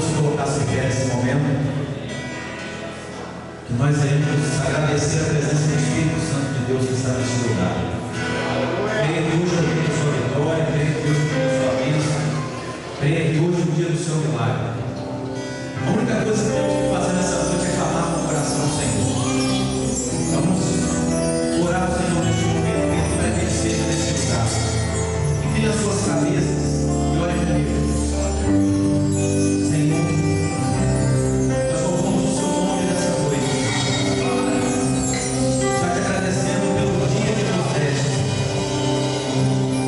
todos se colocassem em pé nesse momento, que nós iremos agradecer a presença do Espírito Santo de Deus que está neste lugar. Creia que hoje é o dia da sua vitória, creia que hoje é o dia da sua bênção, creia que hoje é o dia do seu milagre. A única coisa que temos que fazer nessa noite é clamar com o coração ao Senhor. Vamos orar ao Senhor neste momento, que tudo é que Ele seja neste lugar. Incline as suas cabeças e ore comigo. Senhor, nós louvamos o seu nome nessa noite, já te agradecendo pelo dia que nos deste,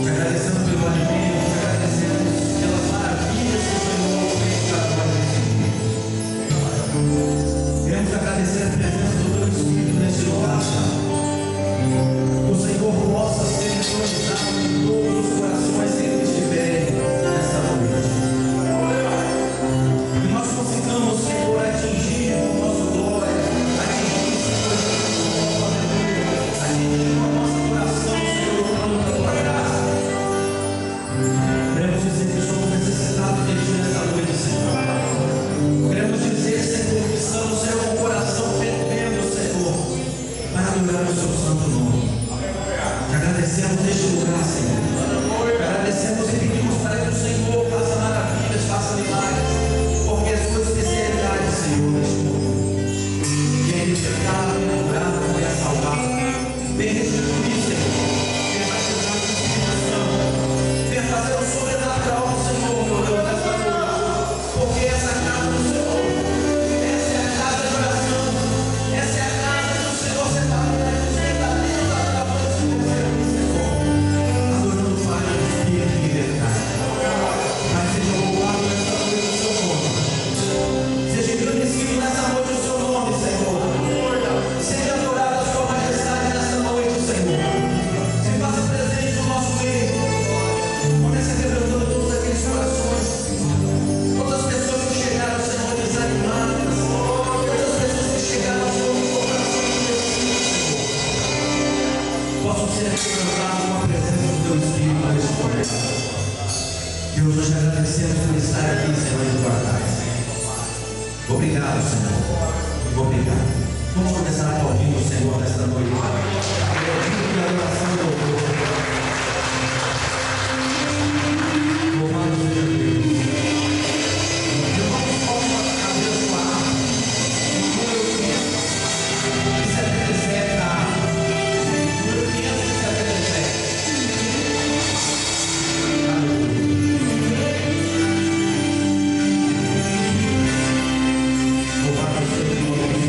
te agradecendo pelo alimento, te agradecendo pelas maravilhas que o Senhor fez para nós nesse dia. Queremos agradecer a presença do teu Espírito neste lugar, que o Senhor possa ser entronizado em todos os corações que estiverem nessa noite. Que nós consigamos, Senhor, atingir com o nosso glória, atingir, Senhor, atingir com o nosso coração, Senhor, o plano da tua graça. Queremos dizer que somos necessitados de ti nessa noite, Senhor. Queremos dizer, Senhor, que estamos, Senhor, com o coração fervendo, Senhor, para adorar o seu santo nome. Te agradecemos neste lugar, Senhor. Te agradecemos e pedimos para que o Senhor faça maravilhas, faça milagres, porque é a sua especialidade, Senhor, neste mundo. Vem libertar, vem curar, vem salvar, vem restituir, Senhor. Vem batizar o Espírito Santo. Vem fazer o sobrenatural do Senhor, meu Deus, nesta noite. Porque essa casa do Senhor, essa é a casa de oração, essa é a casa que o Senhor separou para os verdadeiros adoradores que confiam, Senhor. Adorando o Pai, o Espírito e verdade. Pai, seja louvado nessa noite o seu nome. Seja engrandecido nessa noite o seu nome, Senhor. Seja adorada a sua majestade nessa noite, Senhor. Se faça presente no nosso meio. Comece quebrantando todos aqueles corações. Todas as pessoas que chegaram, Senhor, desanimadas. Todas as pessoas que chegaram, Senhor, com o coração endurecido, Senhor, possam ser quebrantados com a presença do teu Espírito neste momento. Deus, nós te agradecemos por estar aqui, Senhor, em tua casa. Obrigado, Senhor. Obrigado. Vamos começar aplaudindo o Senhor nesta noite. Aplaudindo pela adoração do louvor. Louvado seja Deus. Vamos fazer a sua harpa. Número 577 da harpa. Número 577. Louvado seja o nome.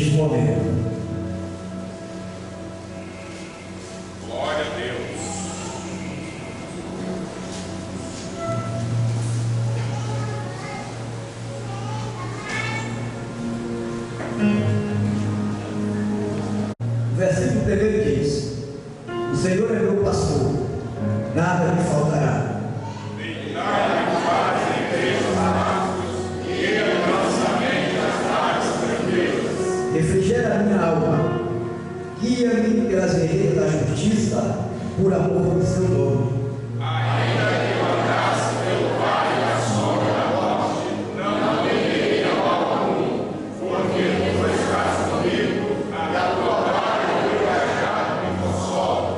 neste momento. Glória a Deus. O versículo 1 diz: o Senhor é meu pastor, nada me faltará. Refrigera a minha alma, guia-me pelas veredas da justiça, por amor do seu nome. Ainda que eu andasse pelo vale da sombra da morte, não temerei mal algum, porque tu estás comigo, a tua vara e o teu cajado me consolam.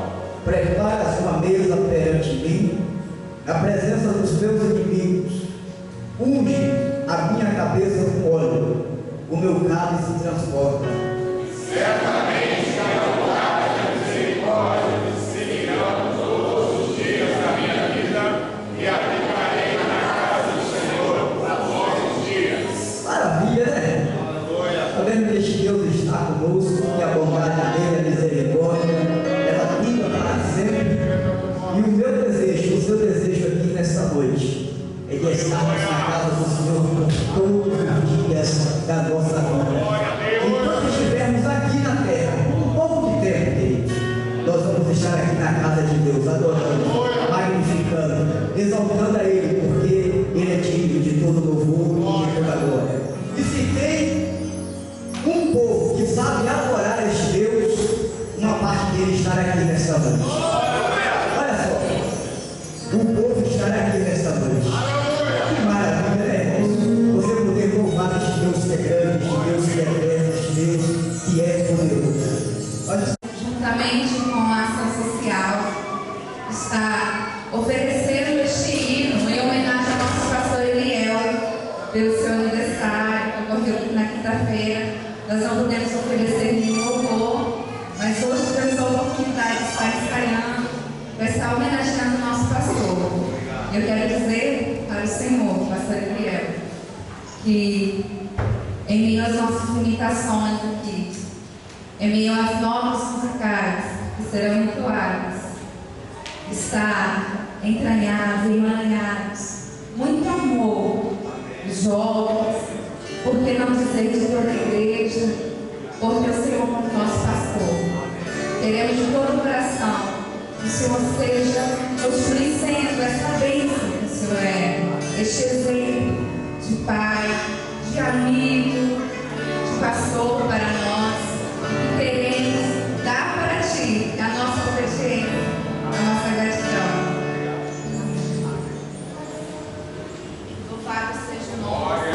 Preparas uma mesa perante mim, na presença dos meus inimigos. Unge a minha cabeça com óleo, o meu cálice se transforma. Certamente a bondade e a misericórdia me seguirão todos os dias da minha vida e habitarei na casa do Senhor por longos dias. Maravilha, né? Está vendo que este Deus está conosco, que a bondade dele, a misericórdia, ela viva para sempre. E o meu desejo, o seu desejo aqui nesta noite, é de estarmos na casa do Senhor por todos os dias da nossa vida. Enquanto estivermos aqui na terra, por um pouco de tempo, queridos, nós vamos estar aqui na casa de Deus, adorando, magnificando, exaltando a Ele, porque Ele é digno de todo louvor e de toda glória. E se tem um povo que sabe adorar este Deus, uma parte dele estará aqui nesta noite. Olha só, o povo estará aqui nesta noite. Que maravilha, né, irmãos? Você poder louvar este Deus que é grande, este Deus que é eterno, este Deus que é poderoso. Olha, juntamente com a ação social, está oferecendo este hino em homenagem ao nosso pastor Eliel, pelo seu aniversário, que ocorreu na quinta-feira. Nós não podemos oferecer nenhum louvor, mas hoje temos a oportunidade de estar ensaiando, para estar homenageando o nosso pastor. Eu quero dizer para o Senhor, pastor Eliel, que em meio às nossas limitações aqui, em meio às notas musicais que serão entoadas, está entranhado e emaranhados muito amor dos jovens, por que não dizer de toda a igreja, porque o Senhor é nosso pastor. Queremos de todo o coração que o Senhor seja construindo essa bênção que o Senhor é, este exemplo de pai, de amigo, de pastor para nós. Queremos dar para ti a nossa obediência, a nossa gratidão. Louvado seja o nome.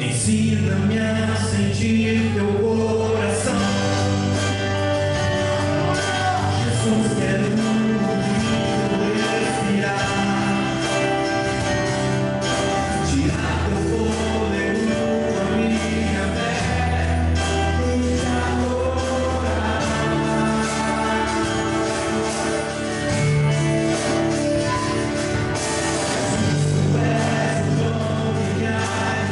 Ensina-me a sentir teu coração. Jesus, quero muito respirar. Tirar teu fôlego a minha fé e te adorar. Jesus, tu és o dom que me alimenta.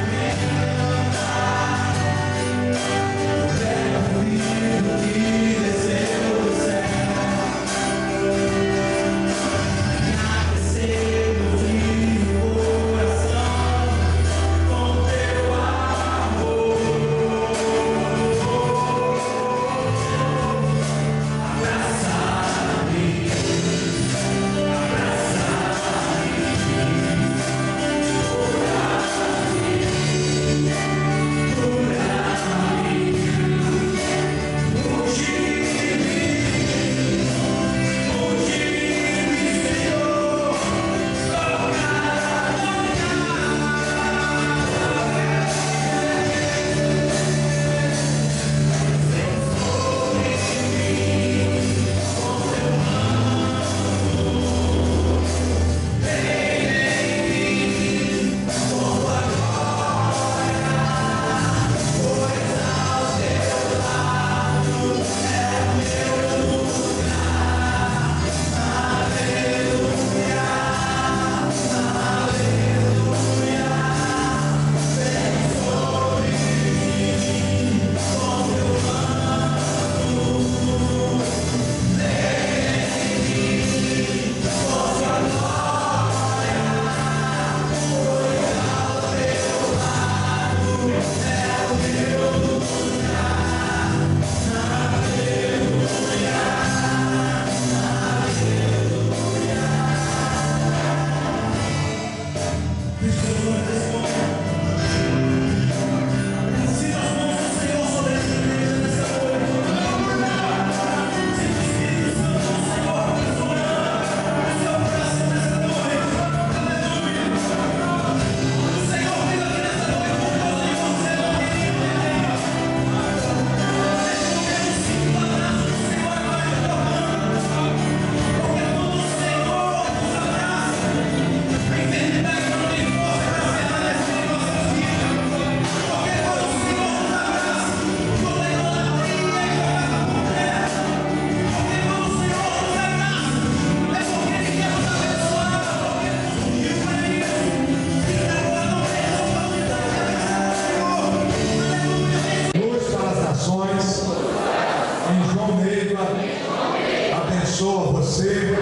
Abençoa você,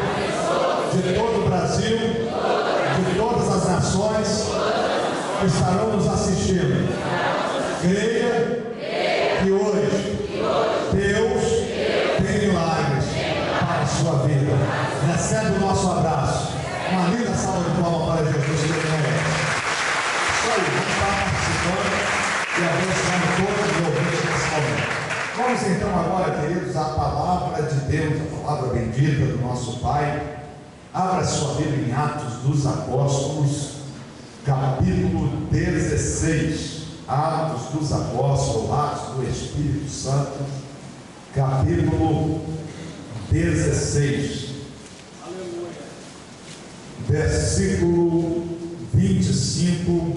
de todo o Brasil, de todas as nações que estarão nos assistindo. Creia que hoje Deus tem milagres para a sua vida. Recebe o nosso abraço. Uma linda salva de palmas para Jesus que ele merece. Isso aí, vamos estar participando e abençoando todos os ouvintes nesse momento. Vamos então agora, queridos, à palavra de Deus, a palavra bendita do nosso Pai. Abra sua Bíblia em Atos dos Apóstolos, capítulo 16. Atos dos Apóstolos, Atos do Espírito Santo, capítulo 16. Aleluia. Versículo 25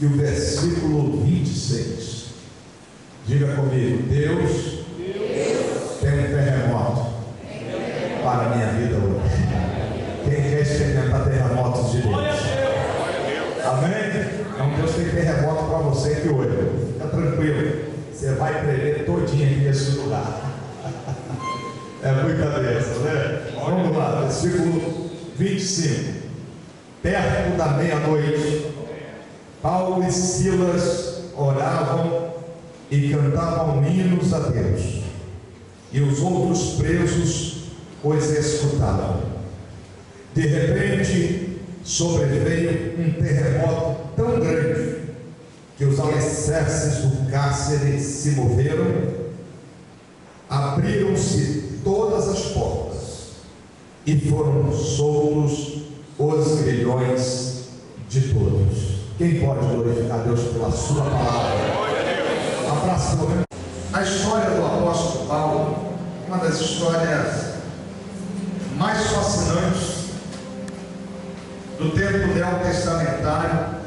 e o versículo 26. Diga comigo: Deus tem um terremoto para a minha vida hoje. Quem quer experimentar terremotos de Deus? Amém? Então Deus tem terremoto para você aqui hoje. Fica tranquilo, você vai tremer todinho aqui nesse lugar. É muita bênção, né? Vamos lá, versículo 25. Perto da meia-noite, Paulo e Silas oravam e cantavam hinos a Deus, e os outros presos os escutavam. De repente sobreveio um terremoto tão grande que os alicerces do cárcere se moveram, abriram-se todas as portas e foram soltos os grilhões de todos. Quem pode glorificar a Deus pela sua palavra? Abraço. A história do apóstolo Paulo, uma das histórias mais fascinantes do tempo neotestamentário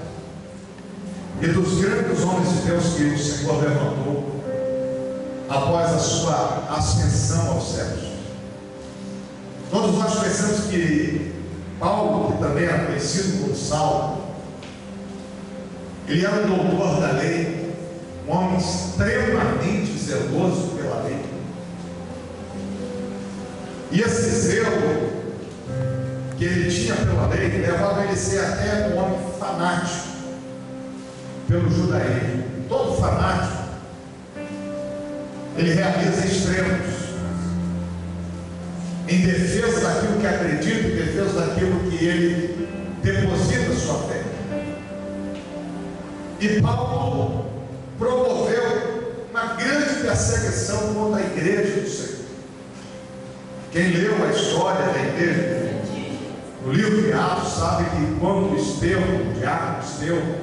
e dos grandes homens de Deus que o Senhor levantou após a sua ascensão aos céus. Todos nós pensamos que Paulo, que também era conhecido como Saulo, ele era um doutor da lei, um homem extremamente zeloso pela lei. E esse zelo que ele tinha pela lei levava ele a ser até um homem fanático pelo judaísmo. Todo fanático, ele realiza extremos em defesa daquilo que acredita, em defesa daquilo que ele deposita sua fé. E Paulo promoveu uma grande perseguição contra a igreja do Senhor. Quem leu a história da igreja, o livro de Atos, sabe que quando Estevão, o diácono Estevão,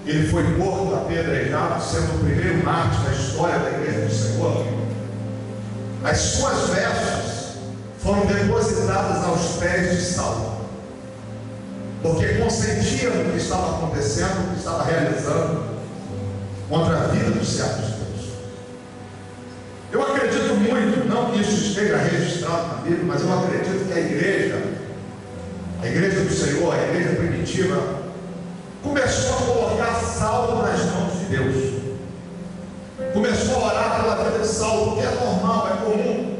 ele foi morto, apedrejado, sendo o primeiro mártir da história da igreja do Senhor, as suas vestes foram depositadas aos pés de Saulo, porque consentia no que estava acontecendo, no que estava realizando contra a vida dos servos de Deus. Eu acredito muito, não que isso esteja registrado na Bíblia, mas eu acredito que a igreja do Senhor, a igreja primitiva, começou a colocar Saulo nas mãos de Deus, começou a orar pela vida de Saulo, que é normal, é comum.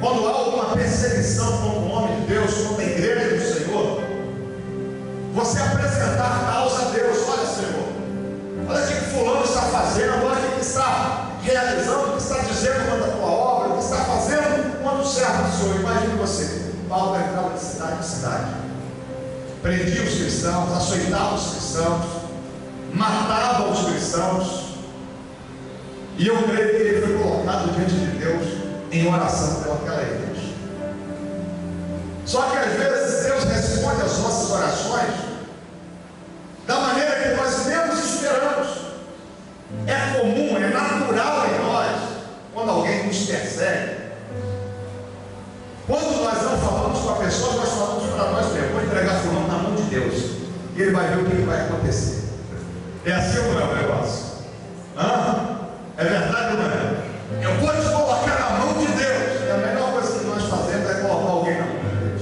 Quando há alguma perseguição contra o homem de Deus, contra a igreja do Senhor, você apresentar causa a Deus. Olha, Senhor, olha o que fulano está fazendo, olha o que está realizando, o que está dizendo quanto à tua obra, o que está fazendo quanto o servo do Senhor. Imagine você, Paulo entrava de cidade em cidade, prendia os cristãos, açoitava os cristãos, matava os cristãos, e eu creio que ele foi colocado diante de Deus em oração pelaquela igreja. Só que às vezes Deus responde às nossas orações da maneira que nós menos esperamos. É comum, é natural em nós, quando alguém nos persegue, quando nós não falamos com a pessoa, nós falamos para nós mesmos: vou entregar fulano na mão de Deus, e ele vai ver o que vai acontecer. É assim ou não é o negócio? É verdade ou não é? Eu vou te colocar na mão de Deus. E a melhor coisa que nós fazemos é colocar alguém na mão de Deus.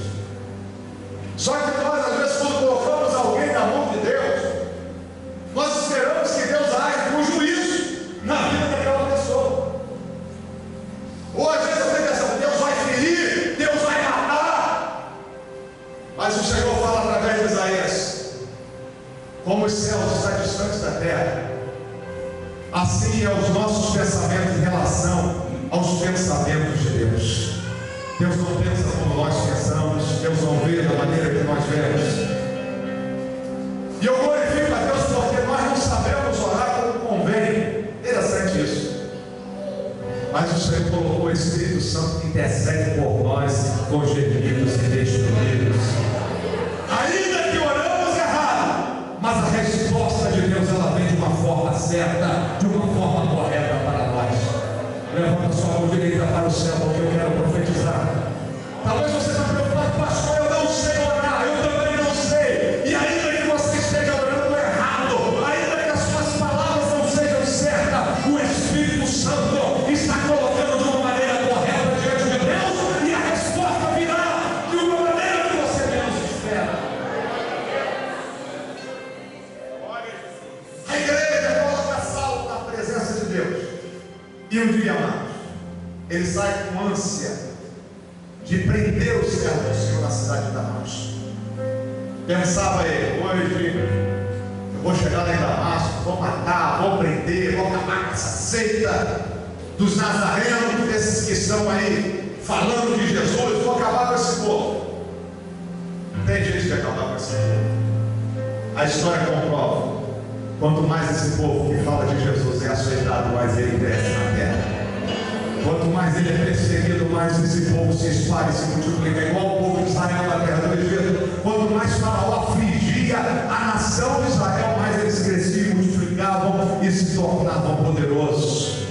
Só que nós, às vezes, quando colocamos alguém na mão de Deus, nós esperamos que Deus age com juízo na vida daquela pessoa. Ou às vezes eu tenho pensado: Deus vai ferir, Deus vai matar. Mas o Senhor fala através de Isaías: como os céus estão distantes da terra, assim é os nossos pensamentos em relação aos pensamentos de Deus. Deus não pensa como nós pensamos, Deus não vê da maneira que nós vemos. E eu glorifico a Deus porque nós não sabemos orar como convém. Interessante isso. Mas o Senhor colocou o Espírito Santo que intercede por nós com gemidos inexprimíveis. Ainda que oramos errado, mas a resposta de Deus, ela vem de uma forma certa, de uma forma correta para nós. Levanta sua mão direita para o céu, porque eu quero profetizar. Talvez você está preocupado: pastor, eu não sei orar, eu também não sei. E ainda que você esteja orando errado, ainda que as suas palavras não sejam certas, o Espírito Santo está colocando de uma maneira correta diante de Deus, e a resposta virá de uma maneira que você menos espera. A igreja coloca Saulo na presença de Deus. E um dia mais, ele sai com ânsia de prender os servos do Senhor na cidade de Damasco. Pensava ele: hoje eu vou chegar lá em Damasco, vou matar, vou prender, vou acabar com essa seita dos nazarenos, desses que estão aí falando de Jesus, vou acabar com esse povo. Tem jeito de acabar com esse povo. A história comprova Quanto mais esse povo que fala de Jesus é açoitado, mais ele cresce na terra. Quanto mais ele é perseguido, mais esse povo se espalha e se multiplica, igual o povo de Israel na terra do Egito. Quanto mais Faraó afligia a nação de Israel, mais eles cresciam, multiplicavam e se tornavam poderosos.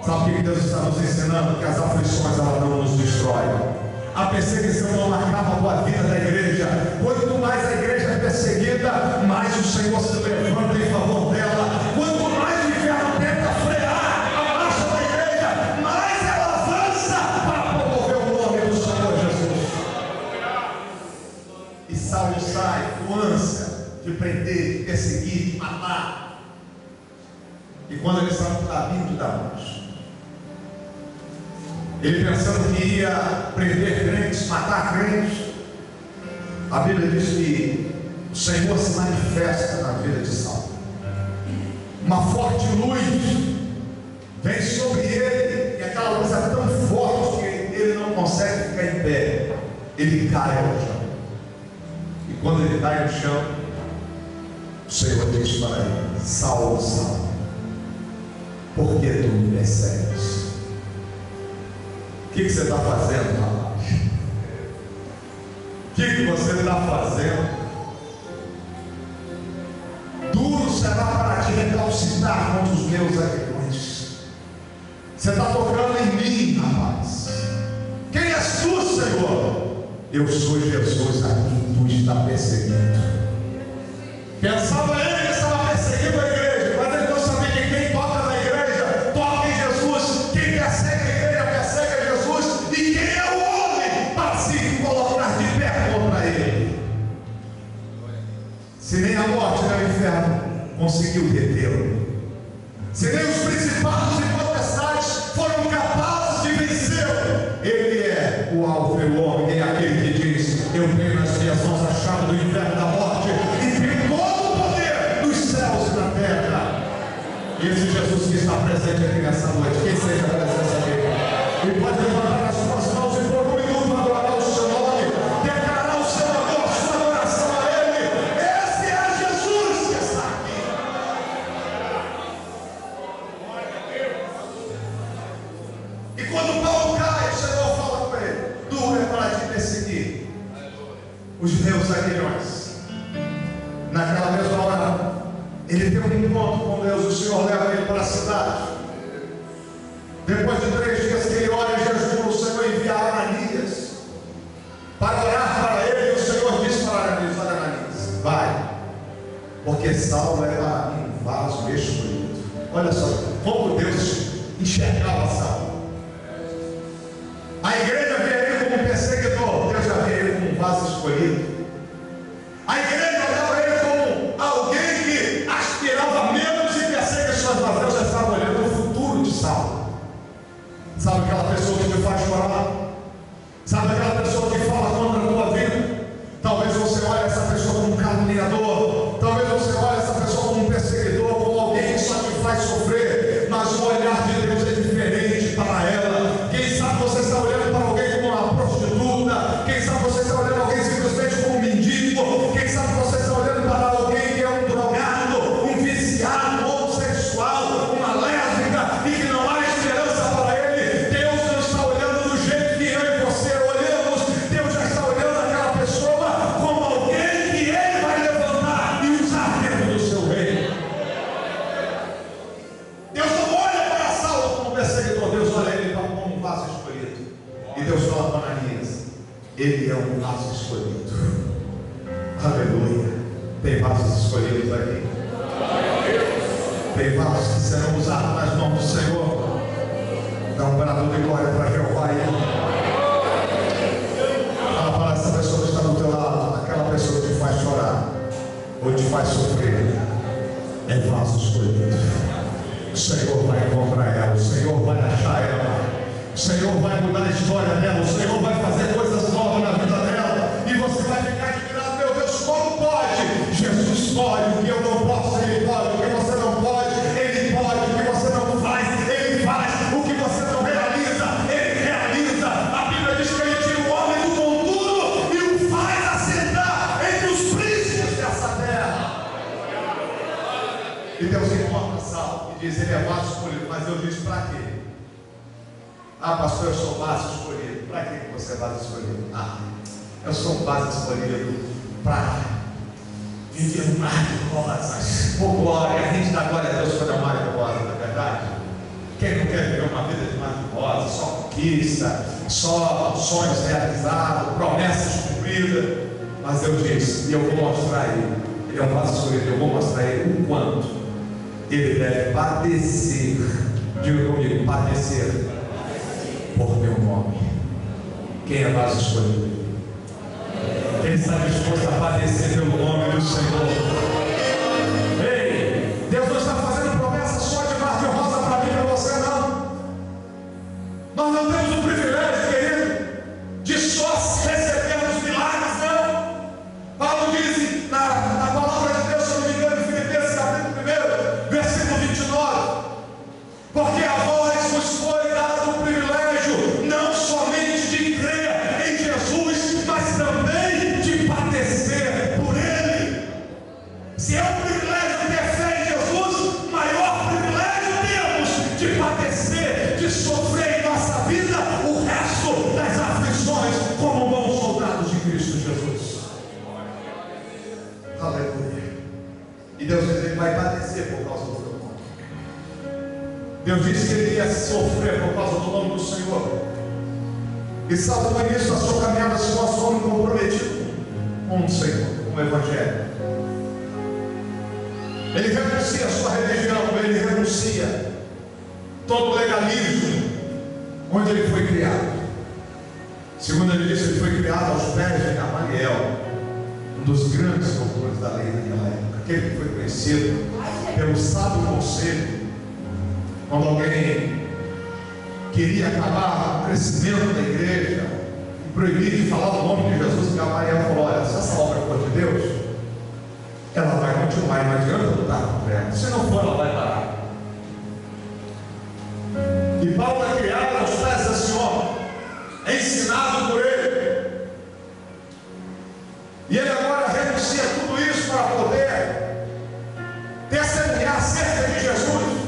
Sabe o que Deus está nos ensinando? Que as aflições elas não nos destroem. A perseguição não acaba com a vida da igreja. Quanto mais a igreja é perseguida, mais o Senhor se levanta em favor dela. Quanto mais o inferno tenta frear a marcha da igreja, mais ela avança para promover o nome do Senhor Jesus. E Saulo sai com ânsia de prender, de perseguir, de matar. E quando ele está no caminho de Damasco, ele pensando que ia prender crentes, matar crentes, a Bíblia diz que o Senhor se manifesta na vida de Saulo. Uma forte luz vem sobre ele, e aquela luz é tão forte que ele não consegue ficar em pé. Ele cai ao chão. E quando ele cai no chão, o Senhor diz para ele: Saulo, Saulo, por que tu me persegues? O que você está fazendo, rapaz? O que você está fazendo? Duro será para te recalcitrar contra os meus aguilhões. Você está tocando em mim, rapaz. Quem és tu, Senhor? Eu sou Jesus a quem tu está perseguindo. Pensava ele que estava perseguindo a igreja, mas ele não sabia que quem toca na igreja, toca em Jesus. Quem persegue a igreja, persegue a Jesus. E quem é o homem para se colocar de pé contra ele? Se nem a morte nem o inferno conseguiu detê-lo, se nem os principados e potestades foram capazes de vencê-lo, ele é o Alfa e o Ômega, é aquele que diz: eu tenho nas minhas mãos a chave do inferno e da morte, e tenho todo o poder dos céus e da terra. E esse Jesus que está presente aqui nessa noite, quem seja a presença dele, e pode levantar as suas mãos e por um minuto adorar o seu nome, declarar o seu amor, a sua adoração a ele. Esse é Jesus que está aqui. E quando Paulo cai, o Senhor fala com ele: duro é para te perseguir os meus aguilhões. Naquela mesma hora, ele tem um encontro com Deus. O Senhor leva ele para a cidade. Depois de 3 dias que ele ora em jejum, o Senhor envia Ananias para orar para ele. E o Senhor diz para Ananias: olha, Ananias, vai, porque Saulo é para mim um vaso escolhido. Olha só como Deus enxergava Saulo. A igreja vê ele como um perseguidor, Deus já vê ele como um vaso escolhido. A igreja olhava ele como alguém que aspirava menos e perseguições, mas Deus já estava olhando o futuro de Saulo. Sabe aquela pessoa que te faz chorar? Sabe aquela pessoa que fala contra a tua vida? Talvez você olhe essa pessoa como um caluniador, talvez você olhe essa pessoa como um perseguidor, como alguém que só te faz sofrer, mas o olhar de Deus é diferente para ela. Quem sabe você está olhando para alguém como uma prostituta, quem sabe você está olhando alguém simplesmente como um mendigo, quem sabe você está olhando para alguém que é um drogado, um viciado, um homossexual, uma lésbica, e que não há esperança para ele. Deus não está olhando do jeito que eu e você olhamos. Deus já está olhando aquela pessoa como alguém que ele vai levantar e usar dentro do seu reino. Deus não olha para Saulo como perseguidor, Deus olha ele como um vaso escolhido. E Deus fala para Ananias: ele é um vaso escolhido. Aleluia. Tem vasos escolhidos aqui. Tem vasos que serão usados nas mãos do Senhor. Dá um brado de glória para Jeová aí. Fala para essa pessoa que está do teu lado, aquela pessoa que te faz chorar ou te faz sofrer, é vaso escolhido. O Senhor vai encontrar ela, o Senhor vai achar ela, o Senhor vai mudar a história dela, o Senhor vai fazer coisas novas na vida dela, e você vai ficar admirado: meu Deus, como pode? Jesus pode, o que eu não posso, ele pode, o que você não pode, ele pode, o que você não faz, ele faz, o que você não realiza, ele realiza. A Bíblia diz que ele tira o homem do monturo e o faz assentar entre os príncipes dessa terra. sala e diz: ele é vaso escolhido. Mas Deus diz: para quê? Ah, pastor, eu sou vaso escolhido. Para que você é vaso escolhido? Ah, eu sou um vaso escolhido para viver um mar de rosas. Por glória, a gente dá glória a Deus quando é um mar de rosas, não é verdade? Quem não quer viver uma vida de mar de rosas, só conquista, só sonhos realizados, promessas cumpridas? Mas Deus diz: e eu vou mostrar a ele é um vaso escolhido, eu vou mostrar a ele o quanto ele deve padecer. Diga comigo: padecer por meu nome. Quem é vaso escolhido? Quem está disposto a padecer pelo nome do Senhor? Ei, Deus não está fazendo promessa só de mar de rosa para mim e para você, não. Nós não temos o privilégio, querido, de só recebermos milagres, não. Paulo diz na palavra de Deus, se eu não me engano, em Filipenses capítulo 1, versículo 29, porque a vós vos foi dado o privilégio não somente de crer em Jesus, mas também de padecer por Ele. Se é um privilégio ter fé em Jesus, maior privilégio temos de padecer, de sofrer em nossa vida o resto das aflições como bons soldados de Cristo Jesus. Aleluia. E Deus diz que Ele vai padecer por causa do seu nome. Deus disse que Ele ia sofrer por causa do nome do Senhor. E sabe, no início da sua caminhada, se nós somos comprometidos com o Senhor, com o Evangelho, Ele renuncia a sua religião, Ele renuncia todo o legalismo onde Ele foi criado. Segundo Ele disse, Ele foi criado aos pés de Gamaliel, um dos grandes doutores da lei daquela época, aquele que foi conhecido pelo sábio conselho. Quando alguém queria acabar o crescimento da igreja e proibir de falar o nome de Jesus, Gamaliel falou: olha, se essa obra for de Deus, ela vai continuar, não adianta lutar contra ela. Se não for, ela vai parar. E Paulo é criado aos pés desse homem, é ensinado por ele, e ele agora renuncia tudo isso para poder testemunhar acerca de Jesus.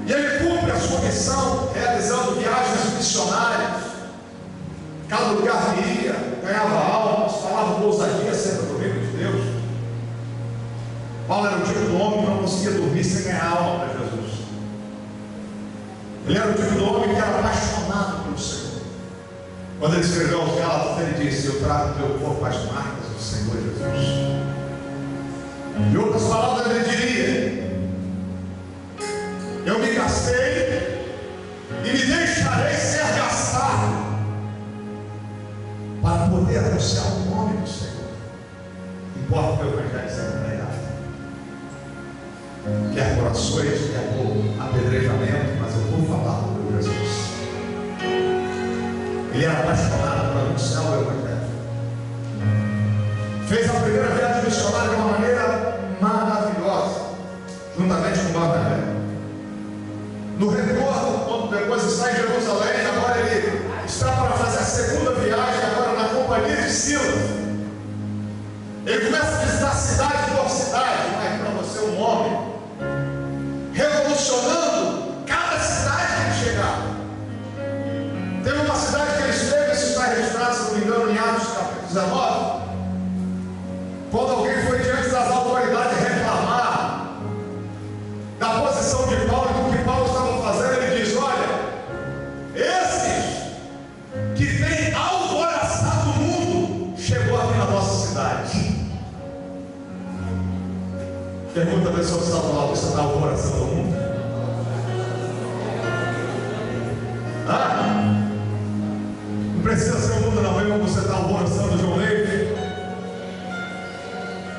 E ele cumpre a sua missão, realizando viagens missionárias. Cada lugar que ia, ganhava almas, falava com ousadia acerca do reino de Deus. Paulo era o tipo do homem que não conseguia dormir sem ganhar alma para Jesus. Ele era o tipo do homem que era apaixonado pelo Senhor. Quando ele escreveu aos Gálatas, ele disse: eu trago no meu corpo as marcas do Senhor Jesus. Em outras palavras, ele diria: eu me gastei e me deixarei ser gastado para poder anunciar o nome do Senhor. Importa que o Evangelho seja pregado, quer por ações, quer por apedrejamento, mas eu vou falar do meu Jesus. Ele era apaixonado por anunciar o Evangelho. Fez a primeira viagem missionária de uma maneira maravilhosa, juntamente com Barnabé. No retorno, quando depois está em Jerusalém, agora ele está para fazer a segunda viagem, agora na companhia de Silas. Ele começa a visitar cidade por cidade, mas para você um homem, revolucionando cada cidade que ele chegava. Teve uma cidade que ele esteve, isso está registrado, se não me engano, em Atos capítulo 19, quando alguém foi diante das autoridades reclamar da posição de Paulo e do que Paulo estava fazendo, ele diz: olha, esses que têm alvoroçado o mundo chegou aqui na nossa cidade. Pergunta a pessoa que está do lado: você está alvoroçando o mundo? Não precisa ser o mundo, não. Mesmo você está alvoroçando o João Leite.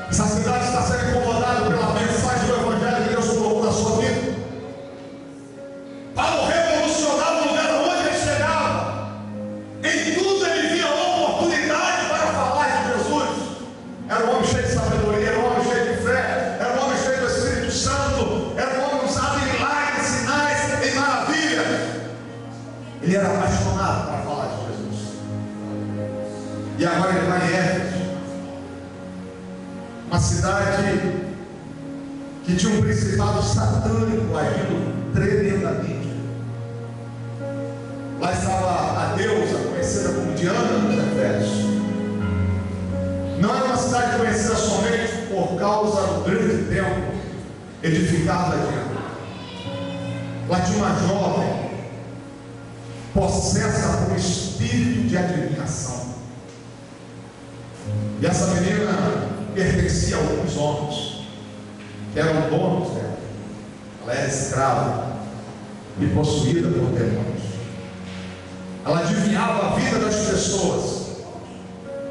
Essa cidade está sendo incomodada pela mensagem do Evangelho que Deus colocou na sua vida. Paulo revolucionava o lugar onde ele chegava. Em tudo ele via oportunidade para falar de Jesus. Era um homem cheio de sabedoria, era um homem cheio de fé, era um homem cheio do Espírito Santo, era um homem usado em milagres, sinais, em maravilhas. Ele era apaixonado para falar de Jesus. E agora ele vai em Éfeso, uma cidade que tinha um principado satânico agindo tremendamente. Lá estava a deusa conhecida como Diana dos Efésios. Não era uma cidade conhecida somente por causa do grande templo edificado a Diana. Lá tinha uma jovem possessa por um espírito de adivinhação. E essa menina pertencia a alguns homens que eram donos dela. Ela era escrava e possuída por demônios. Ela adivinhava a vida das pessoas,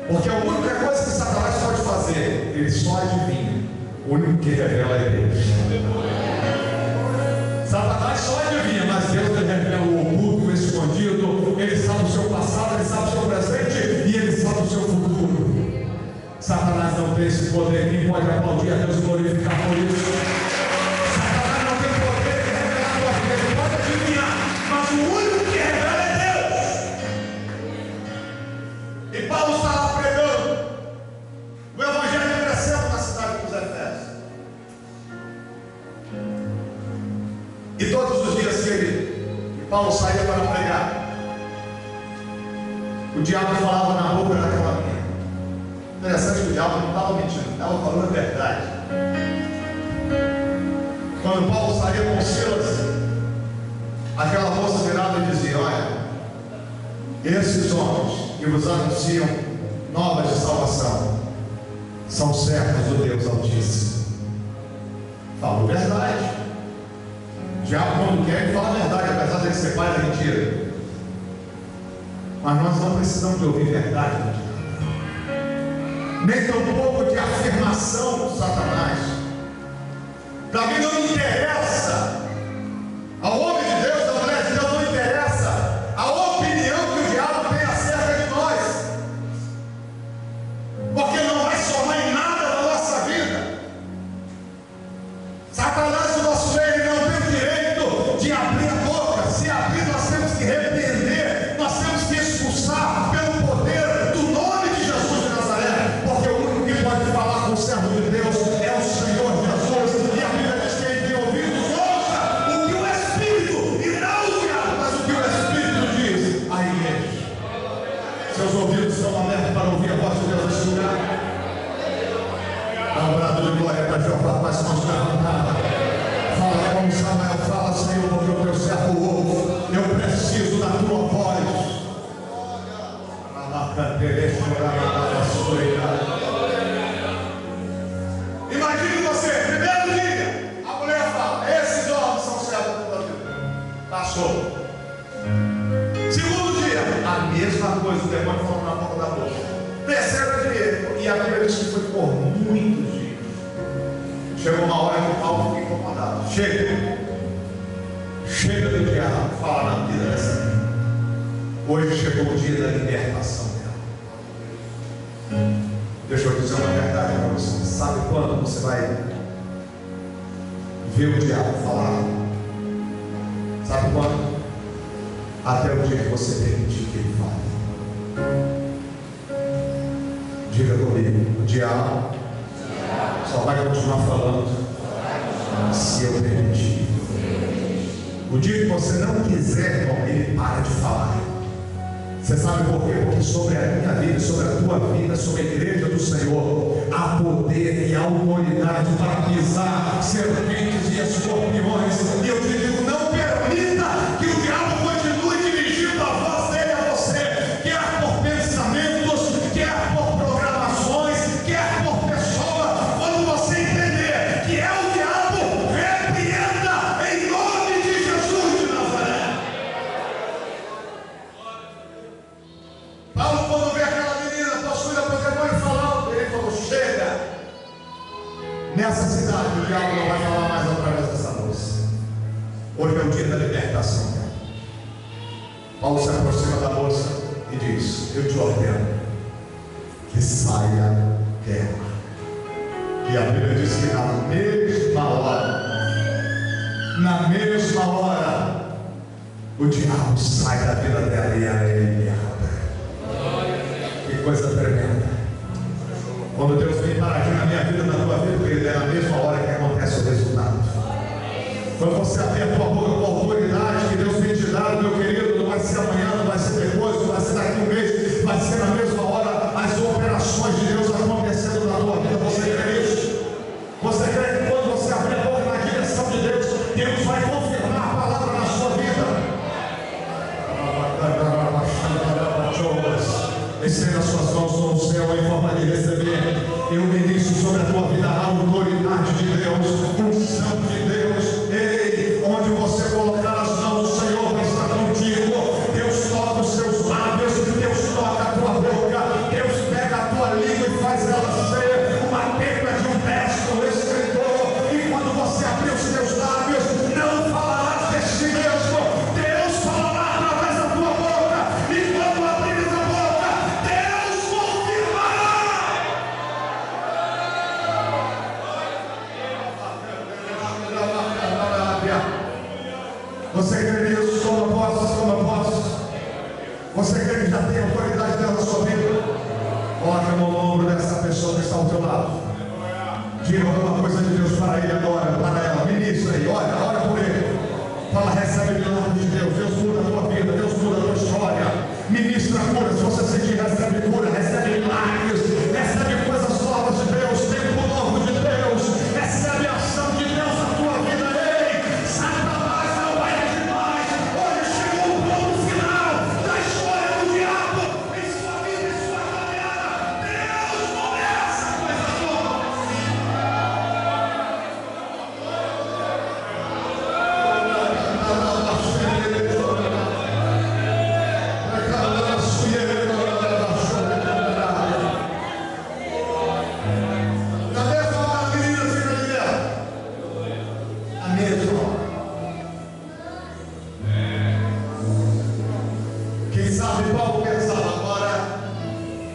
porque a única coisa que Satanás pode fazer, ele só adivinha. O único que revela é Deus. Satanás só adivinha, mas Deus revela o oculto, o escondido. Ele sabe o seu passado, ele sabe o seu presente e ele sabe o seu futuro. Satanás não tem esse poder. Quem pode aplaudir a Deus e glorificar por isso? Satanás não tem poder de revelar a tua vida. Ele pode adivinhar, mas o único que revela é Deus. E Paulo está lá pregando. O evangelho crescendo na cidade dos Efésios. E todos os dias que Paulo saía para pregar, o diabo falava na boca daquela menina. Interessante que o diabo não estava mentindo, estava falando a verdade. Quando Paulo saía com Silas, aquela moça virava e dizia: olha, esses homens que vos anunciam novas de salvação são servos do Deus Altíssimo. Falou verdade. O diabo, quando quer, ele fala a verdade, apesar de ele ser pai da mentira. Mas nós não precisamos de ouvir verdade do diabo, nem tampouco de afirmação do Satanás. Para mim não interessa, ao homem de Deus, à mulher de Deus, não interessa a opinião que o diabo tem acerca de nós, porque não vai somar em nada na nossa vida. Satanás, o nosso meio, ele não tem o direito de abrir a boca. Se abrir, nós temos que repreender, nós temos que expulsar pelo poder do nome de Jesus de Nazaré, porque o único que pode falar com o servo de Deus é o Senhor Jesus. E a Bíblia diz que quem tem ouvidos ouça o que o Espírito, e não o diabo, mas o que o Espírito diz à igreja. Seus ouvidos estão abertos para ouvir a voz de Deus nesse lugar? Dá um brado de glória para Jeová, com as mãos levantadas. Fala como Samuel fala: Senhor, porque o teu servo ouve. Eu preciso da tua voz. Imagine você, primeiro dia, a mulher fala: esses homens são servos da tua vida. Passou. Segundo dia, a mesma coisa, o demônio falando na boca da boca. Terceiro dia, e a Bíblia diz que foi por muitos dias. Chegou uma hora que o Paulo ficou incomodado. Chega do diabo, fala na vida dessa menina. Hoje chegou o dia da libertação dela. Deixa eu dizer uma verdade para você. Sabe quando você vai ver o diabo falar? Sabe quando? Até o dia que você permitir que ele fale. Diga comigo: o diabo só vai continuar falando se eu permitir. O dia que você não quiser, irmão, ele para de falar. Você sabe por quê? Porque sobre a minha vida, sobre a tua vida, sobre a igreja do Senhor, há poder e autoridade para pisar serpentes e escorpiões. E eu te digo: não permita que o diabo continue dirigindo a voz dele a você, quer por pensamentos, quer por programações, quer por pessoa. Quando você entender que é o diabo, repreenda em nome de Jesus de Nazaré. Paulo, quando vê aquela menina possuída por demônio falando, ele falou: chega. Nessa cidade o diabo não vai falar mais através dessa moça. Hoje é o dia da libertação dela. Paulo se aproxima da moça e diz: eu te ordeno que saia dela. E a Bíblia diz que na mesma hora, o diabo sai da vida dela e ela é liberta. Que coisa tremenda. Quando Deus vem para agir na minha vida, na tua vida, querido, é na mesma hora que acontece o resultado. Quando você abrir a tua boca com a autoridade que Deus tem te dado, meu querido, não vai ser amanhã, não vai ser depois, não vai ser daqui um mês, vai ser na mesma hora as operações de Deus acontecendo na tua vida. Você crê nisso? Você crê que quando você abrir a boca na direção de Deus, Deus vai confirmar a palavra na sua vida? Estenda as suas mãos no céu em forma de receber. Eu ministro sobre a tua vida a autoridade de Deus, unção de Deus. Ei, onde você colocar as mãos, o Senhor vai estar contigo. Deus toca os seus lábios, Deus toca a tua boca, Deus pega a tua língua e faz ela ser uma pena de um destro escritor. E quando você abrir os teus lábios, não falarás de si mesmo, Deus falará através da tua boca. E quando abrir a boca, Deus confirmará. Você crê nisso? Toma posse, toma posse. Você crê que já tem autoridade dentro da sua vida? Coloca a mão no ombro dessa pessoa que está ao teu lado. Diga alguma coisa de Deus para ele agora, para ela. Ministra aí, ora por ele. Fala, recebe milagre de Deus. Deus muda a tua vida, Deus muda a tua história. Ministra a cura. Se você sentir, recebe cura, recebe milagres, recebe coisas novas de Deus, tempo novo de Deus, recebe a ação de Deus na tua vida. Ei, Satanás não vai agir mais. Hoje chegou o ponto final da história do diabo em sua vida, em sua caminhada. Deus começa a coisa nova. Quem sabe Paulo pensava, agora,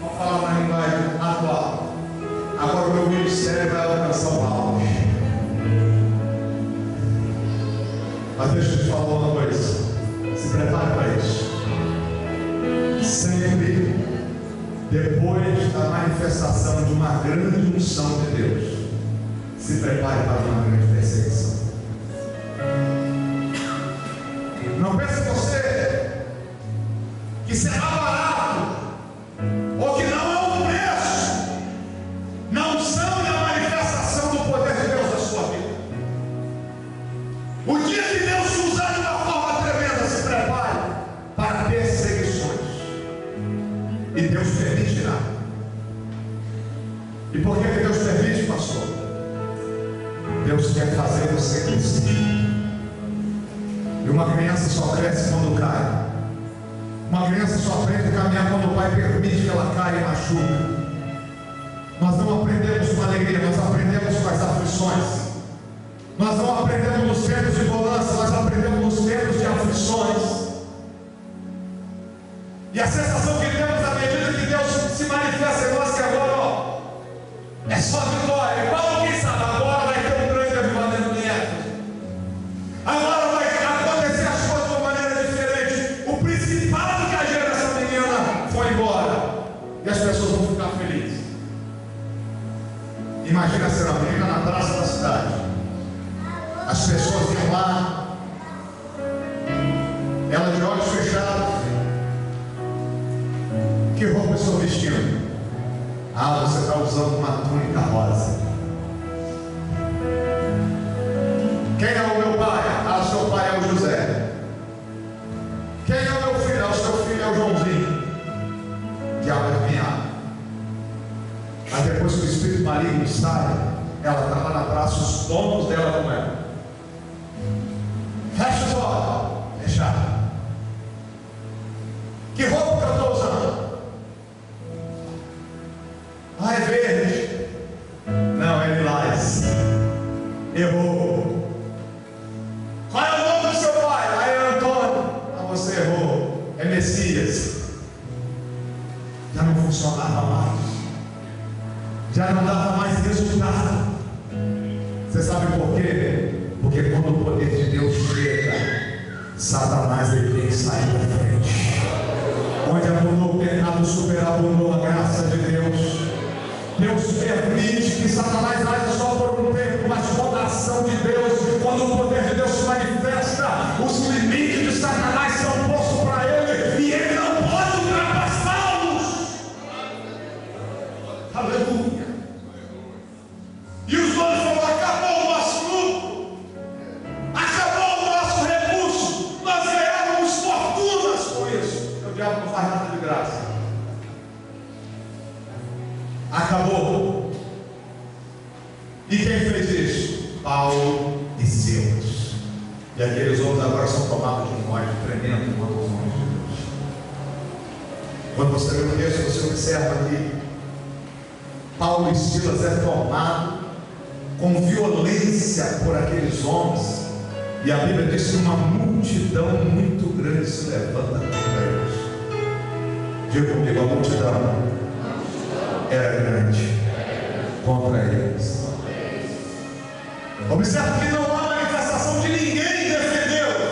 vamos falar uma linguagem atual. Agora o meu ministério vai alcançar o auge. Mas deixa eu te falar uma coisa. Se prepare para isso. Sempre depois da manifestação de uma grande unção de Deus, se prepare para uma grande perseguição. Não pense você que será barato, ou que não é um preço, na unção e na manifestação do poder de Deus na sua vida. O dia que Deus te usar de uma forma tremenda, se prepare para perseguições. E Deus permitirá. E por que Deus permite, pastor? Deus quer fazer você crescer. E uma criança só cresce quando cai. Uma criança só aprende a caminhar quando o pai permite que ela caia e machuca. Nós não aprendemos com alegria, nós aprendemos com as aflições. Nós não aprendemos nos tempos de bonança, nós aprendemos nos tempos de aflições. E a sensação que temos à medida que Deus se manifesta em nós, que agora, ó, é só vitória. Igual quem sabe, agora vai ter um grande avivamento de Éfeso. Agora vai acontecer as coisas de uma maneira diferente. O principal que a geração menina foi embora. E as pessoas vão ficar felizes. Imagina ser uma menina na praça da cidade. As pessoas iam lá, ela de olhos fechados. Que roupa eu estou vestindo? Ah, você está usando uma túnica rosa. Quem é o meu pai? Ah, seu pai é o José. Quem é o meu filho? Ah, o seu filho é o Joãozinho. Diabo é cunhado. Mas depois que o espírito maligno sai, ela está lá na praça, os donos dela com ela. Fecha os olhos. Fechado. Que roupa que eu estou usando? Ah, é verde. Não, é lilás. Errou. Qual é o nome do seu pai? Ah, é Antônio. Ah, você errou. É Messias. Já não funcionava mais. Já não dava mais resultado. Você sabe por quê? Porque quando o poder de Deus chega, Satanás ele vem sair da frente. Onde abundou o pecado, superabundou a graça de Deus. Deus permite que Satanás haja só por um tempo, mas quando a ação de Deus, quando o poder de Deus você lê o texto, você observa que Paulo e Silas é tomado com violência por aqueles homens, e a Bíblia diz que uma multidão muito grande se levanta contra eles. Diga comigo, a multidão era grande contra eles. Observe que não há manifestação de ninguém defendê-los.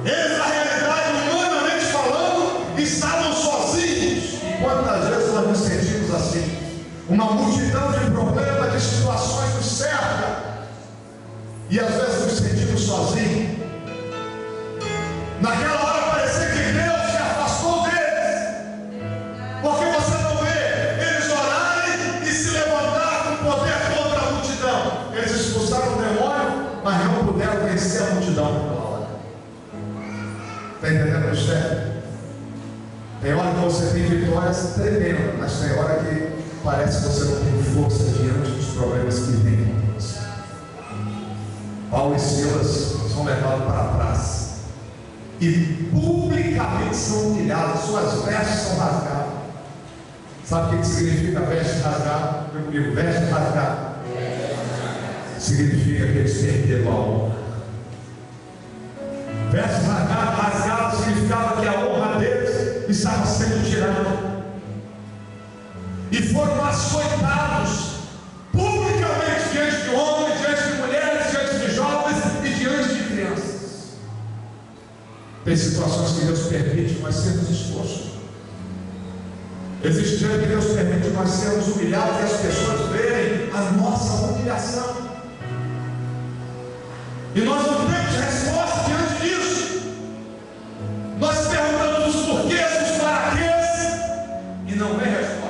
Eles, na realidade, humanamente falando, estavam sozinhos. E quantas vezes nós nos sentimos assim? Uma multidão de problemas, de situações nos cerca, e às vezes nos sentimos sozinhos. Naquela hora parecia que Deus se afastou deles, porque você não vê eles orarem e se levantar com poder contra a multidão. Eles expulsaram o demônio, mas não puderam vencer a multidão naquela hora. Está entendendo, mistério? Tem hora que você tem vitórias tremendas, mas tem hora que parece que você não tem força diante dos problemas que vêm contra você. Paulo e Silas são levados para a praça e publicamente são humilhados, suas vestes são rasgadas. Sabe o que significa veste rasgada? Eu comigo, veste rasgada. Significa que eles perderam a honra. Veste rasgada significava que a honra deles estava sendo tirada. E foram açoitados publicamente diante de homens, diante de mulheres, diante de jovens e diante de crianças. Tem situações que Deus permite nós sermos expostos. Existe dia que Deus permite nós sermos humilhados e as pessoas verem a nossa humilhação. E nós não temos resposta diante disso. Nós perguntamos os porquês, os paraquês, e não vem resposta.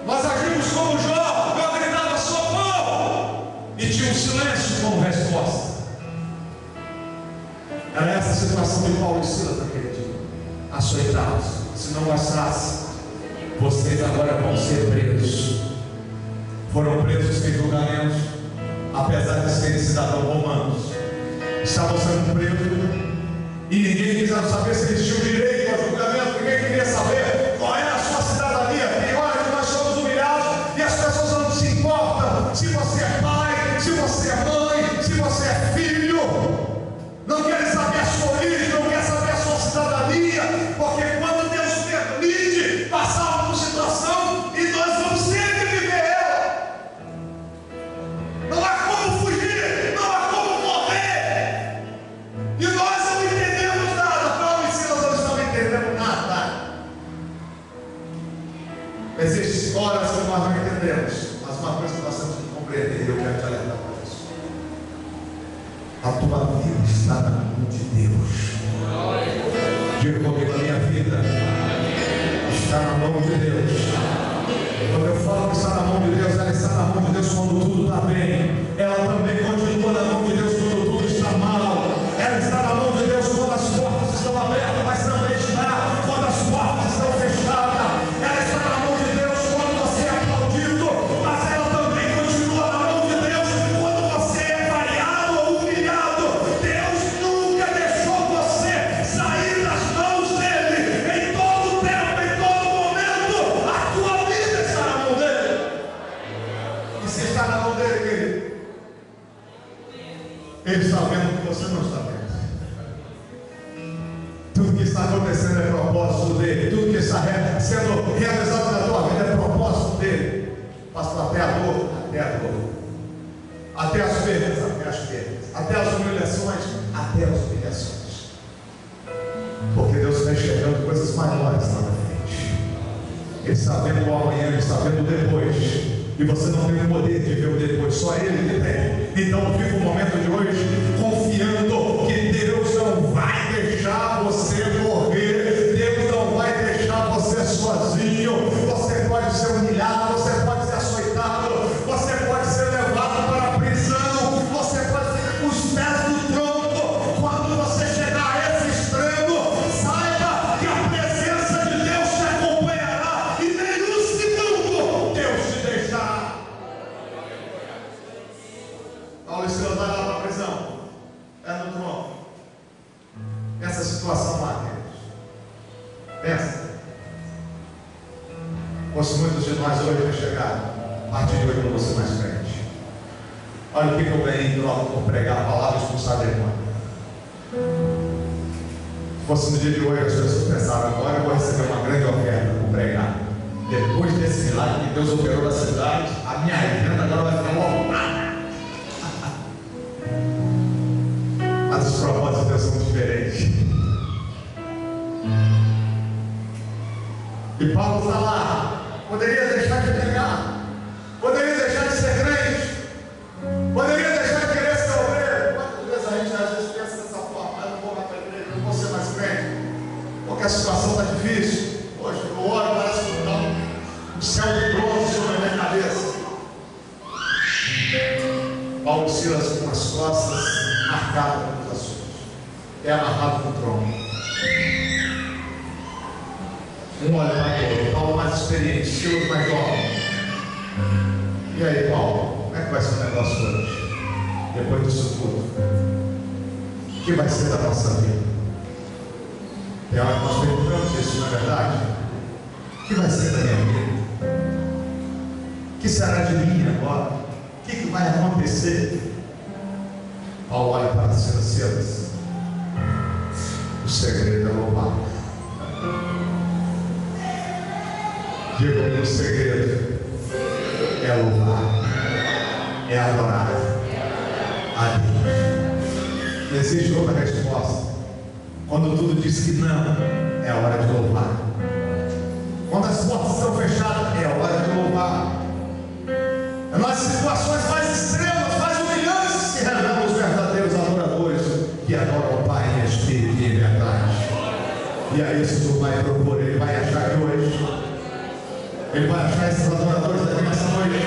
Nós agimos como Jó, eu gritava socorro, e tinha um silêncio como resposta. Era essa a situação de Paulo e Silas naquele dia, açoitados. Se não bastasse, vocês agora vão ser presos. Foram presos sem julgamento, apesar de serem cidadãos romanos. Estavam sendo presos, e ninguém quis saber se eles tinham direito ao julgamento, ninguém queria saber qual era a sua cidadania. Tem hora que nós somos humilhados e as pessoas não se importam se você é pai, se você é mãe, se você é filho. Não querem saber a sua origem, não querem saber a sua cidadania, porque quando Deus permite passar por situação, e nós vamos sempre viver ela. Não há como fugir, não há como morrer. E nós não entendemos nada. Paulo e Silas não estão entendendo nada. Existem horas que nós não entendemos, mas uma coisa que nós temos que compreender, e eu quero te alertar para isso: a tua vida está na mão de Deus. Diga comigo, a minha vida está na mão de Deus. Quando eu falo que está na mão de Deus, ela está na mão de Deus quando tudo está bem. Ela também continua na mão de Deus quando tudo está mal. Ela está na mão de Deus quando as portas estão abertas, mas também está quando as portas estão fechadas. Ela está na mão de Deus quando você é aplaudido, mas ela também continua na mão de Deus quando você é vaiado ou humilhado. Deus nunca deixou você sair das mãos dele. Em todo tempo, em todo momento, a tua vida está na mão dele. E se está na mão dele, querido, ele está vendo que você não está vendo. Tudo que está acontecendo é propósito dele. Tudo que está sendo realizado na tua vida é propósito dele. Pastor, até a dor, até as perdas, até as humilhações, até as humilhações. Porque Deus está enxergando coisas maiores lá na frente. Ele está vendo o amanhã, ele está vendo o depois. E você não tem o poder de ver o depois, só ele que tem. Então viva o momento de hoje confiando que Deus não vai deixar você morrer. Deus não vai deixar você sozinho. Você pode ser humilhado, você pode ser açoitado, você pode ser levado para a prisão, você pode ser com os pés no tronco. Quando você chegar a esse extremo, saiba que a presença de Deus te acompanhará e nenhum segundo Deus te deixará. Paulo e Silas vai lá para a prisão, é no tronco. Essa situação fosse muitos de nós hoje vai chegar. A partir de hoje eu não vou ser mais crente. Olha o que eu ganhei logo por pregar a palavra e expulsar demônio. Se fosse no dia de hoje, as pessoas pensaram, agora eu vou receber uma grande oferta por pregar. Depois desse milagre que Deus operou na cidade, a minha agenda agora vai ficar lotada. Mas os propósitos de Deus são diferentes. E Paulo está lá. Poderia deixar de pregar, poderia deixar de ser crente, poderia deixar de querer ser obreiro. Quantas vezes a gente às vezes pensa dessa forma: eu não vou mais para a igreja, eu não vou ser mais crente, porque a situação está difícil. Poxa, eu oro, parece que está um céu de bronze sobre a minha cabeça. Paulo e Silas com as costas marcadas por acusações, é amarrado no tronco. Um olha para o outro, Paulo mais experiente, Silas mais jovem. E aí, Paulo, como é que vai ser o negócio hoje? Depois disso tudo, o que vai ser da nossa vida? Tem hora que nós perguntamos isso, não é verdade? O que vai ser da minha vida? O que será de mim agora? O que vai acontecer? Paulo olha para Silas. O segredo é louvar. Diga que o segredo é louvar, é adorar a Deus. Não existe outra resposta. Quando tudo diz que não, é a hora de louvar. Quando as portas estão fechadas, é a hora de louvar. É nas situações mais extremas, mais humilhantes, que revelam os verdadeiros adoradores que adoram o Pai em espírito e em verdade. E aí, se tu vai procurar, ele vai achar que hoje ele vai achar esses adoradores aqui nessa noite.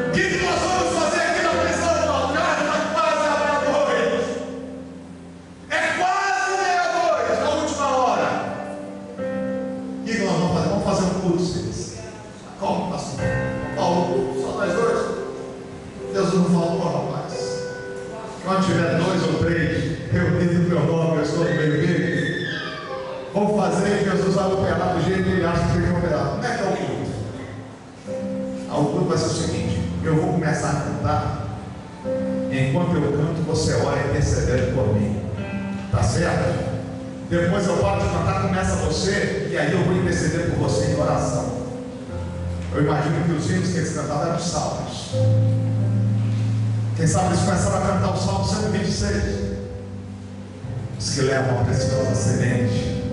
O que nós vamos fazer aqui na prisão? Não, está quase a meia-noite. É quase meia-noite, na última hora. O que nós vamos fazer? Vamos fazer um culto, vocês. Como, pastor? Paulo, só nós dois? Deus não falou, rapaz. Quando tiver 2 ou 3 reunidos no meu nome, eu estou no meio dele. Vamos fazer e Jesus vai operar do jeito que ele acha que tem que operar. Como é que é o culto? O culto vai ser o seguinte: eu vou começar a cantar. Enquanto eu canto, você ora intercedendo por mim. Tá certo? Depois eu paro de cantar, começa você, e aí eu vou interceder por você em oração. Eu imagino que os hinos que eles cantavam eram salmos. Quem sabe eles começaram a cantar o Salmo 126. Os que levam a preciosa semente,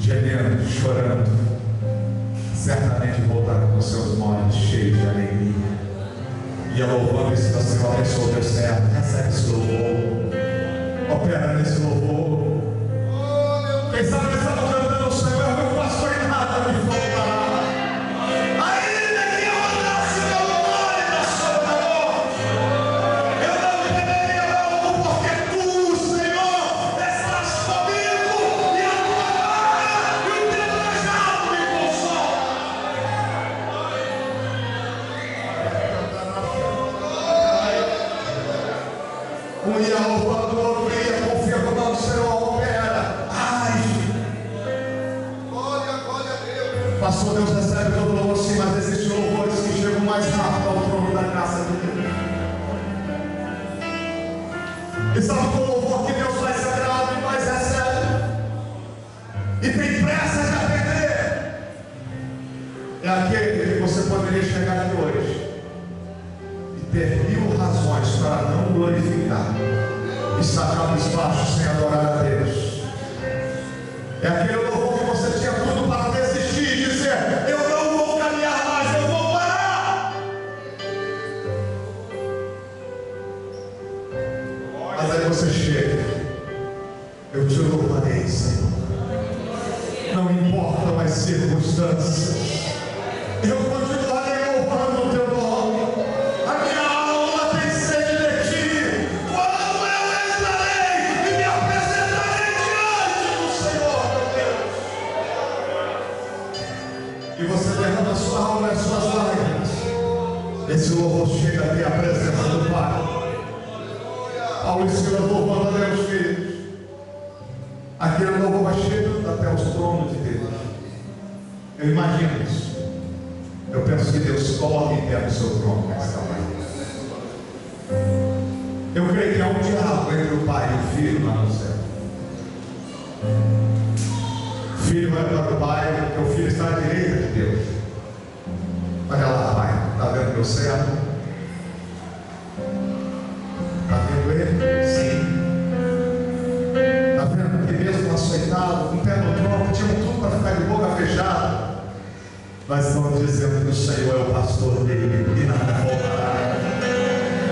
gemendo, chorando, certamente voltarão com seus molhos cheios de alegria. E a louvando esse Senhor, abençoa o teu servo, recebe esse louvor, opera nesse louvor. Quem sabe eles estavam cantando o Senhor, meu pastor, e nada me faltará. Ainda que eu andasse pelo vale da sombra da morte, eu não temeria mal, porque tu, Senhor, estás comigo, e a tua vara e o teu cajado me consolam. Um ia louvando o outro, ia confirmando o Senhor opera. Glória a Deus. Pastor, Deus recebe todo louvor sim, mas existem louvores que chegam mais rápido ao trono da graça de Deus. E sabe qual louvor que Deus vai ser grave e mais recebe? E tem pressa de atender. É aquele que você poderia chegar aqui hoje e ter 1000 razões para não glorificar e sacar do espaço sem adorar a Deus. É aquele louvor que você tinha tudo para desistir e dizer: eu não vou caminhar mais, eu vou parar. Mas aí você chega: eu te louvarei, Senhor, não importam as circunstâncias, eu continuarei louvando o teu nome. A minha alma tem sede de ti. Quando eu entrarei e me apresentarei diante do Senhor, meu Deus. E você derrama a sua alma e as suas lágrimas. Esse louvor chega até a presença do Pai. Paulo e Silas louvando a Deus, filhos. chegando até os tronos de Deus. Eu imagino isso. Eu penso que Deus corre até o seu trono nesta manhã. Eu creio que há um diálogo entre o Pai e o Filho lá no céu. O Filho vai para o Pai, porque o Filho está à direita de Deus. Olha lá, Pai, está vendo meu servo? Está vendo ele? Sim. Está vendo que mesmo açoitado, com o pé no tronco, tinha tudo para ficar de boca fechada. Mas estão dizendo que o Senhor é o pastor dele e nada faltará.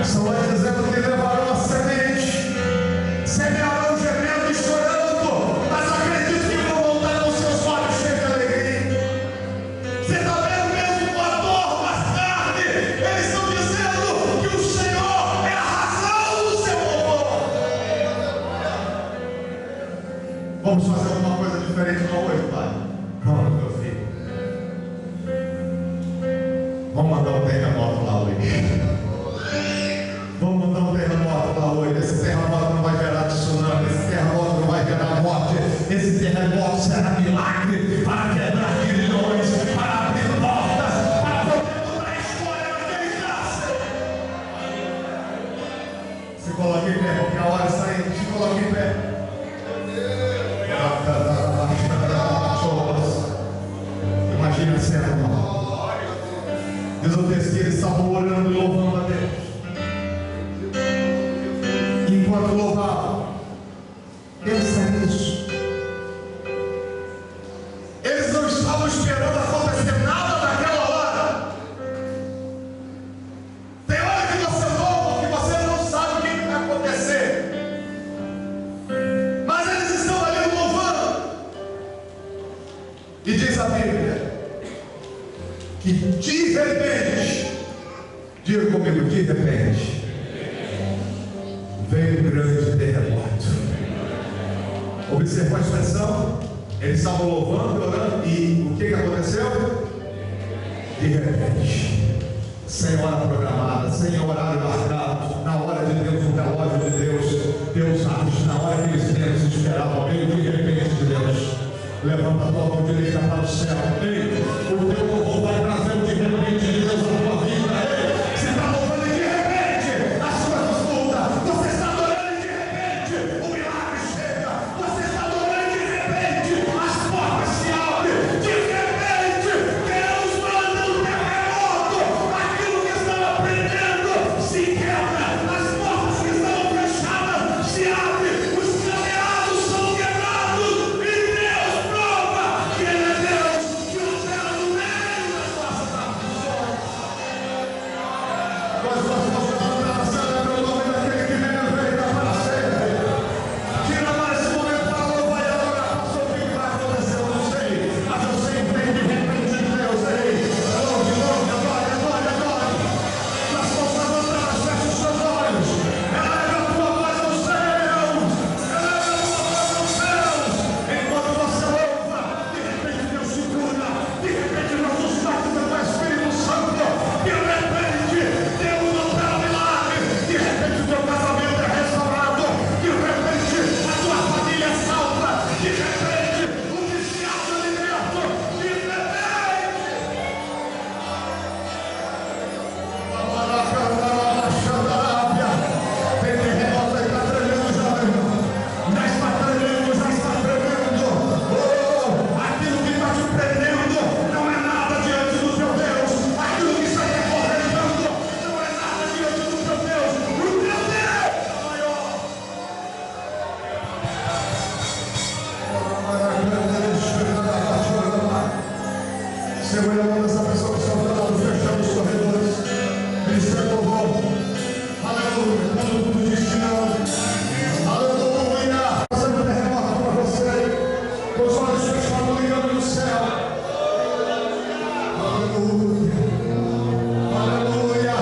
Estão dizendo que levarão a semente, semearão gemendo e chorando, mas acredito que vão voltar com seus olhos cheios de alegria. Você está vendo mesmo com a dor mais tarde? Eles estão dizendo que o Senhor é a razão do seu louvor. Vamos fazer alguma coisa diferente não hoje, Pai? Vamos, meu filho. Vamos mandar um terremoto lá hoje. Vamos mandar um terremoto lá hoje. Esse terremoto não vai gerar tsunami, esse terremoto não vai gerar morte. Esse terremoto será milagre para quebrar grilhões, para abrir portas, para poder mudar a história daquele câncer. Se coloque em pé, porque a hora está indo. Se coloque em pé. Imagina a cena, irmão. Diz o texto que eles estavam orando e louvando a Deus. Enquanto louvavam, pensa nisso. Eles não estavam esperando acontecer nada naquela hora. Tem hora que você louva que você não sabe o que vai acontecer. Mas eles estão ali louvando. E diz a Bíblia que de repente, diga comigo, de repente, veio um grande terremoto. Observou a expressão? Eles estavam louvando e orando, e o que aconteceu? De repente, sem hora programada, sem horário marcado, na hora de Deus, no relógio de Deus, Deus age na hora que eles menos esperavam. Veio de repente de Deus. Levanta a tua mão direita para o céu. Ei, o teu louvor vai trazer o de repente de Deus na tua vida. Ei, você está louvando e de repente as coisas mudam. Você está adorando e de repente o milagre chega. Você está adorando e de repente as portas se abrem. De repente Deus manda um terremoto. Aquilo que estava prendendo se quebra. As portas que estavam fechadas se abrem. Os cadeados são quebrados. E Deus prova que Ele é Deus, que opera no meio das nossas aflições. Nós vamos cantar a celebrar o nome daquele que vem e reina para sempre. Tira mais esse momento para louvar e adorar. Pastor, o que vai acontecer? Eu não sei, mas eu sei que vem de repente de Deus. Ei, louve, adore, adore, adore. Nas mãos levantadas, feche os seus olhos. Eleva a tua voz aos céus. Eleva a tua voz aos céus. Enquanto você louva, de repente Deus se cura. De repente Deus nos toca pelo Espírito Santo. De repente Deus não dá milagre. De repente o teu casamento é restaurado. De repente a tua família é salva. De repente o viciado é liberto. De repente. Tem terremoto aí, está tremendo já, meu irmão. Já está tremendo, já está tremendo. Oh, aquilo que está te prendendo não é nada diante do teu Deus. Aquilo que está te acorrentando não é nada diante do teu Deus. O teu Deus é maior. Senhor, eu mando essa pessoa que está falando, fechando os corredores. Ministério louvor. Aleluia. Quando tudo destinado. Aleluia. Passando um terremoto para você. Com os olhos fechados, ligando no céu. Aleluia. Aleluia.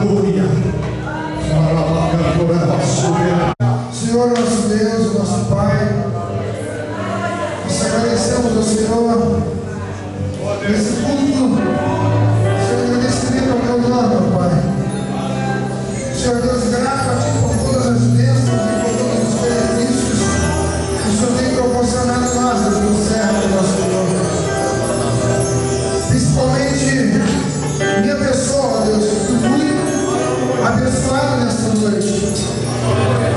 Aleluia. Senhor nosso Deus, nosso Pai, nós agradecemos ao Senhor nesse culto, Senhor, agradecimento ao teu nome, ó Pai. Senhor Deus, grato a Ti por todas as bênçãos e por todos os benefícios que o Senhor tem proporcionado a nós, Deus certo, nosso Senhor. Principalmente minha pessoa, Deus, que fui muito abençoado nesta noite.